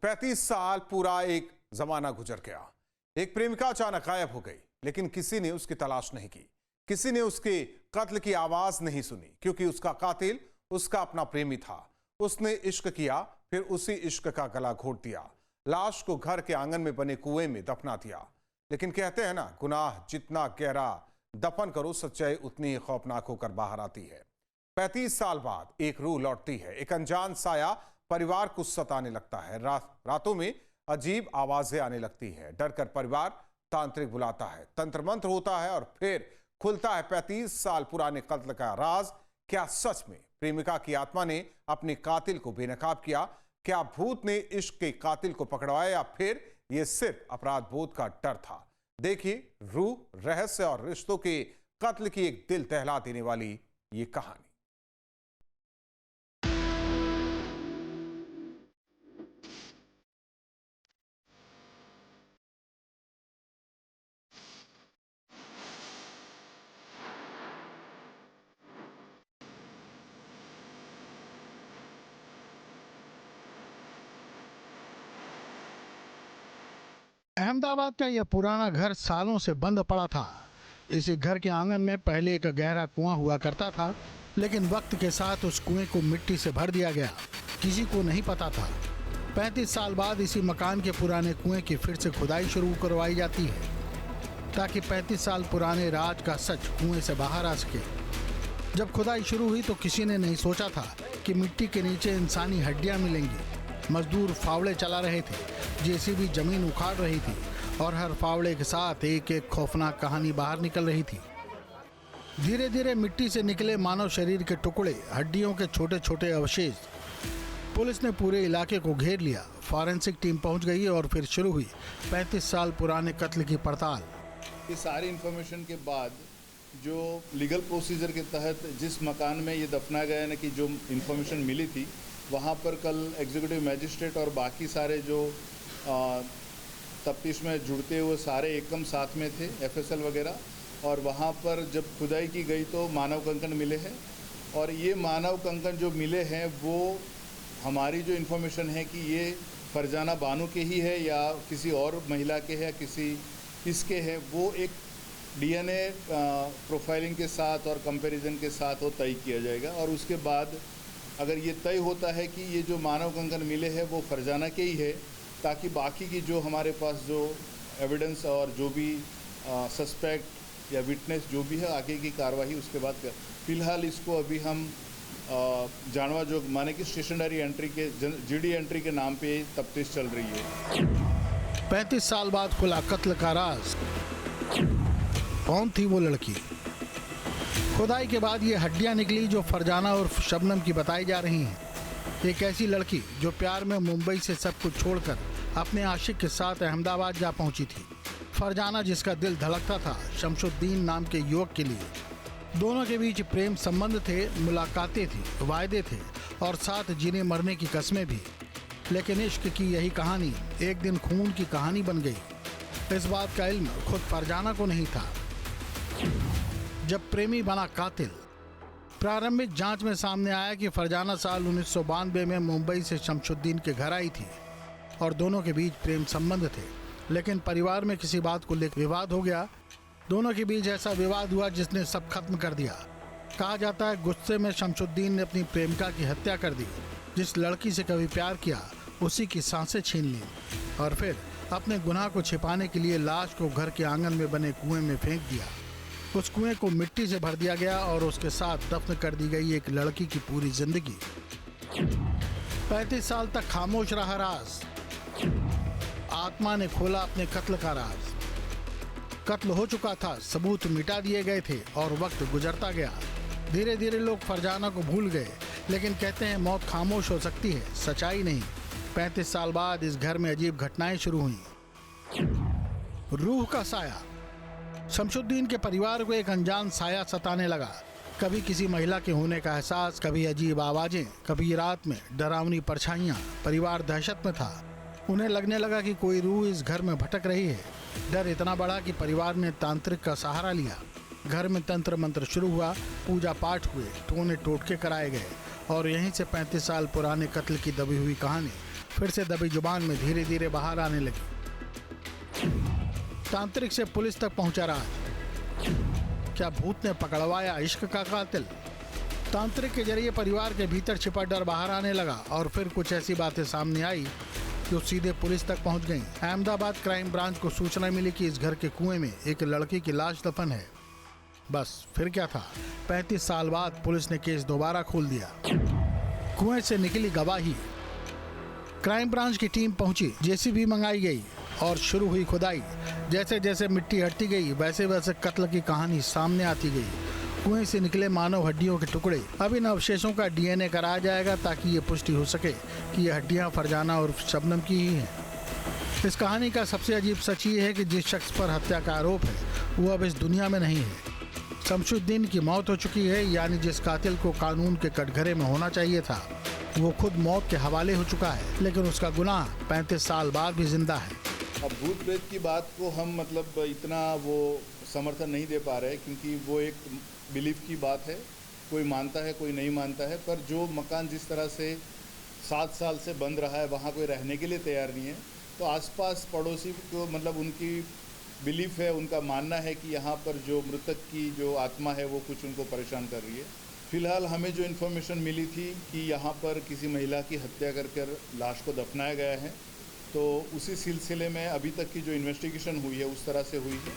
35 साल पूरा एक जमाना गुजर गया। एक प्रेमिका अचानक गायब हो गई, लेकिन किसी ने उसकी तलाश नहीं की। किसी ने उसके कत्ल की आवाज नहीं सुनी, क्योंकि उसका कातिल उसका अपना प्रेमी था। उसने इश्क किया, फिर उसी इश्क का गला घोट दिया, लाश को घर के आंगन में बने कुएं में दफना दिया। लेकिन कहते हैं ना, गुनाह जितना गहरा दफन करो, सच्चाई उतनी ही खौफनाक होकर बाहर आती है। 35 साल बाद एक रूह लौटती है। एक अनजान साया परिवार को सताने लगता है। रातों में अजीब आवाजें आने लगती है। डर कर परिवार तांत्रिक बुलाता है, तंत्र मंत्र होता है और फिर खुलता है 35 साल पुराने कत्ल का राज। क्या सच में प्रेमिका की आत्मा ने अपने कातिल को बेनकाब किया? क्या भूत ने इश्क के कातिल को पकड़वाया, या फिर यह सिर्फ अपराध बोध का डर था? देखिए रूह, रहस्य और रिश्तों के कत्ल की एक दिल दहला देने वाली ये कहानी। अहमदाबाद का यह पुराना घर सालों से बंद पड़ा था। इसी घर के आंगन में पहले एक गहरा कुआं हुआ करता था, लेकिन वक्त के साथ उस कुएं को मिट्टी से भर दिया गया। किसी को नहीं पता था। 35 साल बाद इसी मकान के पुराने कुएं की फिर से खुदाई शुरू करवाई जाती है, ताकि 35 साल पुराने राज का सच कुएं से बाहर आ सके। जब खुदाई शुरू हुई तो किसी ने नहीं सोचा था कि मिट्टी के नीचे इंसानी हड्डियां मिलेंगी। मजदूर फावड़े चला रहे थे, जेसीबी जमीन उखाड़ रही थी, और हर फावड़े के साथ एक एक खौफनाक कहानी बाहर निकल रही थी। धीरे धीरे मिट्टी से निकले मानव शरीर के टुकड़े, हड्डियों के छोटे छोटे अवशेष। पुलिस ने पूरे इलाके को घेर लिया। फॉरेंसिक टीम पहुंच गई और फिर शुरू हुई 35 साल पुराने कत्ल की पड़ताल। ये सारी इन्फॉर्मेशन के बाद जो लीगल प्रोसीजर के तहत जिस मकान में ये दफना गया ना, कि जो इन्फॉर्मेशन मिली थी, वहाँ पर कल एग्जीक्यूटिव मैजिस्ट्रेट और बाकी सारे जो तफ्तीश में जुड़ते हुए सारे एकदम साथ में थे, एफएसएल वगैरह। और वहाँ पर जब खुदाई की गई तो मानव कंकण मिले हैं, और ये मानव कंकण जो मिले हैं वो हमारी जो इन्फॉर्मेशन है कि ये फरजाना बानो के ही है या किसी और महिला के है, किसी किसके है, वो एक डीएनए प्रोफाइलिंग के साथ और कंपैरिजन के साथ वो तय किया जाएगा। और उसके बाद अगर ये तय होता है कि ये जो मानव कंकण मिले हैं वो फरजाना के ही है, ताकि बाकी की जो हमारे पास जो एविडेंस और जो भी सस्पेक्ट या विटनेस जो भी है, आगे की कार्रवाई उसके बाद कर। फिलहाल इसको अभी हम जानवा जोग माने कि स्टेशनरी एंट्री के जीडी एंट्री के नाम पे तफ्तीश चल रही है। 35 साल बाद खुला कत्ल का राज। कौन थी वो लड़की? खुदाई के बाद ये हड्डियां निकली जो फरजाना और शबनम की बताई जा रही हैं। एक ऐसी लड़की जो प्यार में मुंबई से सब कुछ छोड़कर अपने आशिक के साथ अहमदाबाद जा पहुंची थी। फरजाना, जिसका दिल धड़कता था शमशुद्दीन नाम के युवक के लिए। दोनों के बीच प्रेम संबंध थे, मुलाकातें थी, वायदे थे और साथ जीने मरने की कस्में भी। लेकिन इश्क की यही कहानी एक दिन खून की कहानी बन गई। इस बात का इल्म खुद फरजाना को नहीं था। जब प्रेमी बना कातिल। प्रारंभिक जांच में सामने आया कि फरजाना साल 1992 में मुंबई से शमशुद्दीन के घर आई थी और दोनों के बीच प्रेम संबंध थे। लेकिन परिवार में किसी बात को लेकर विवाद हो गया। दोनों के बीच ऐसा विवाद हुआ जिसने सब खत्म कर दिया। कहा जाता है गुस्से में शमशुद्दीन ने अपनी प्रेमिका की हत्या कर दी। जिस लड़की से कभी प्यार किया उसी की सांसें छीन ली, और फिर अपने गुनाह को छिपाने के लिए लाश को घर के आंगन में बने कुएं में फेंक दिया। उस कुएं को मिट्टी से भर दिया गया और उसके साथ दफन कर दी गई एक लड़की की पूरी जिंदगी। 35 साल तक खामोश रहा राज। आत्मा ने खोला अपने कत्ल का राज। कत्ल हो चुका था, सबूत मिटा दिए गए थे और वक्त गुजरता गया। धीरे धीरे लोग फरजाना को भूल गए, लेकिन कहते हैं मौत खामोश हो सकती है, सच्चाई नहीं। 35 साल बाद इस घर में अजीब घटनाएं शुरू हुई। रूह का साया। शमशुद्दीन के परिवार को एक अनजान साया सताने लगा। कभी किसी महिला के होने का एहसास, कभी अजीब आवाजें, कभी रात में डरावनी परछाइयां। परिवार दहशत में था। उन्हें लगने लगा कि कोई रूह इस घर में भटक रही है। डर इतना बढ़ा कि परिवार ने तांत्रिक का सहारा लिया। घर में तंत्र मंत्र शुरू हुआ, पूजा पाठ हुए, टोने टोटके कराए गए और यहीं से 35 साल पुराने कत्ल की दबी हुई कहानी फिर से दबी जुबान में धीरे धीरे बाहर आने लगी। तांत्रिक से पुलिस तक पहुंचा राज। क्या भूत ने पकड़वाया इश्क का कातिल? तांत्रिक के जरिए परिवार के भीतर छिपा डर बाहर आने लगा और फिर कुछ ऐसी बातें सामने आई जो सीधे पुलिस तक पहुंच गईं। अहमदाबाद क्राइम ब्रांच को सूचना मिली कि इस घर के कुएं में एक लड़की की लाश दफन है। बस फिर क्या था, 35 साल बाद पुलिस ने केस दोबारा खोल दिया। कुएं से निकली गवाही। क्राइम ब्रांच की टीम पहुंची, जेसीबी मंगाई गई और शुरू हुई खुदाई। जैसे जैसे मिट्टी हटती गई वैसे वैसे कत्ल की कहानी सामने आती गई। कुएं से निकले मानव हड्डियों के टुकड़े। अब इन अवशेषों का डीएनए कराया जाएगा ताकि ये पुष्टि हो सके कि ये हड्डियां फरजाना और शबनम की ही हैं। इस कहानी का सबसे अजीब सच ये है कि जिस शख्स पर हत्या का आरोप है वो अब इस दुनिया में नहीं है। शमशुद्दीन की मौत हो चुकी है, यानी जिस कातिल को कानून के कटघरे में होना चाहिए था वो खुद मौत के हवाले हो चुका है, लेकिन उसका गुनाह 35 साल बाद भी जिंदा है। अब भूत प्रेत की बात को हम इतना वो समर्थन नहीं दे पा रहे, क्योंकि वो एक बिलीफ की बात है। कोई मानता है, कोई नहीं मानता है। पर जो मकान जिस तरह से 7 साल से बंद रहा है, वहाँ कोई रहने के लिए तैयार नहीं है, तो आसपास पड़ोसी को उनकी बिलीफ है, उनका मानना है कि यहाँ पर जो मृतक की जो आत्मा है वो कुछ उनको परेशान कर रही है। फिलहाल हमें जो इन्फॉर्मेशन मिली थी कि यहाँ पर किसी महिला की हत्या कर लाश को दफनाया गया है, तो उसी सिलसिले में अभी तक की जो इन्वेस्टिगेशन हुई है उस तरह से हुई है।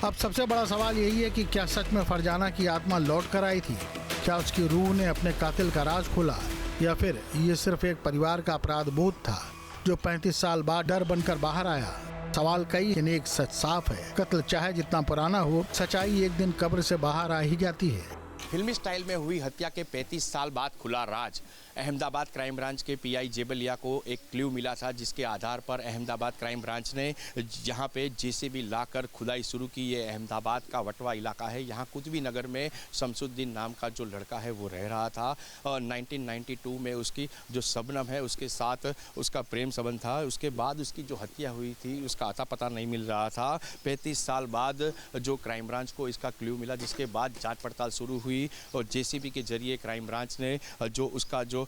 अब सबसे बड़ा सवाल यही है कि क्या सच में फरजाना की आत्मा लौट कर आई थी? क्या उसकी रूह ने अपने कातिल का राज खोला, या फिर ये सिर्फ एक परिवार का अपराध बोध था जो 35 साल बाद डर बनकर बाहर आया? सवाल कई, लेकिन एक सच साफ है, कत्ल चाहे जितना पुराना हो, सच्चाई एक दिन कब्र से बाहर आ ही जाती है। फिल्मी स्टाइल में हुई हत्या के 35 साल बाद खुला राज। अहमदाबाद क्राइम ब्रांच के पीआई जेबलिया को एक क्लू मिला था, जिसके आधार पर अहमदाबाद क्राइम ब्रांच ने यहाँ पे जेसीबी लाकर खुदाई शुरू की। ये अहमदाबाद का वटवा इलाका है। यहाँ कुतुबी नगर में शमशुद्दीन नाम का जो लड़का है वो रह रहा था और 1992 में उसकी जो शबनम है उसके साथ उसका प्रेम संबंध था। उसके बाद उसकी जो हत्या हुई थी उसका अता पता नहीं मिल रहा था। 35 साल बाद जो क्राइम ब्रांच को इसका क्लू मिला, जिसके बाद जाँच पड़ताल शुरू हुई और जेसीबी के जरिए क्राइम ब्रांच ने जो उसका जो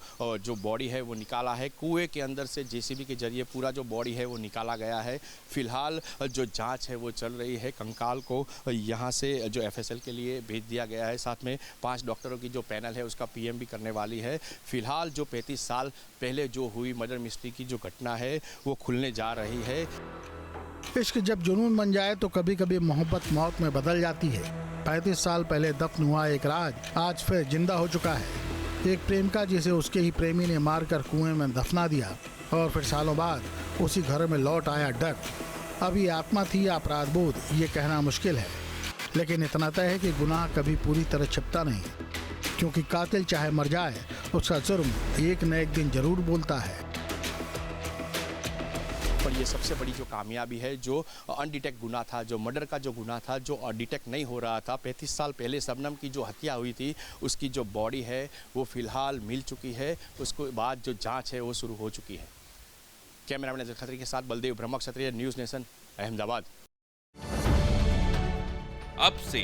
बॉडी है वो निकाला है। कुएं के अंदर से जेसीबी के जरिए पूरा जो बॉडी है वो निकाला गया है। फिलहाल जो जांच है वो चल रही है। कंकाल को यहाँ से जो एफएसएल के लिए भेज दिया गया है। साथ में 5 डॉक्टरों की जो पैनल है उसका पीएम भी करने वाली है। फिलहाल जो 35 साल पहले जो हुई मर्डर मिस्ट्री की जो घटना है वो खुलने जा रही है। इश्क जब जुनून बन जाए तो कभी कभी मोहब्बत मौत में बदल जाती है। 35 साल पहले दफन हुआ एक राज आज फिर जिंदा हो चुका है। एक प्रेमिका जिसे उसके ही प्रेमी ने मारकर कुएं में दफना दिया और फिर सालों बाद उसी घर में लौट आया डर। अब ये आत्मा थी या अपराध बोध, ये कहना मुश्किल है, लेकिन इतना तय है कि गुनाह कभी पूरी तरह छिपता नहीं, क्योंकि कातिल चाहे मर जाए उसका जुर्म एक न एक दिन जरूर बोलता है। पर ये सबसे बड़ी जो कामयाबी है, जो अनडिटेक्ट गुनाह था, जो मर्डर का जो गुनाह था, जो डिटेक्ट नहीं हो रहा था। 35 साल पहले शबनम की जो हत्या हुई थी उसकी जो बॉडी है वो फिलहाल मिल चुकी है। उसके बाद जो जांच है वो शुरू हो चुकी है। कैमरामैन अजय खत्री के साथ बलदेव ब्रह्म क्षत्रिय, न्यूज़ नेशन, अहमदाबाद। अब से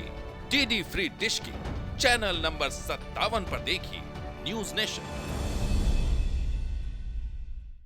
डीडी फ्री डिश की चैनल नंबर 57 पर देखिए न्यूज़ नेशन।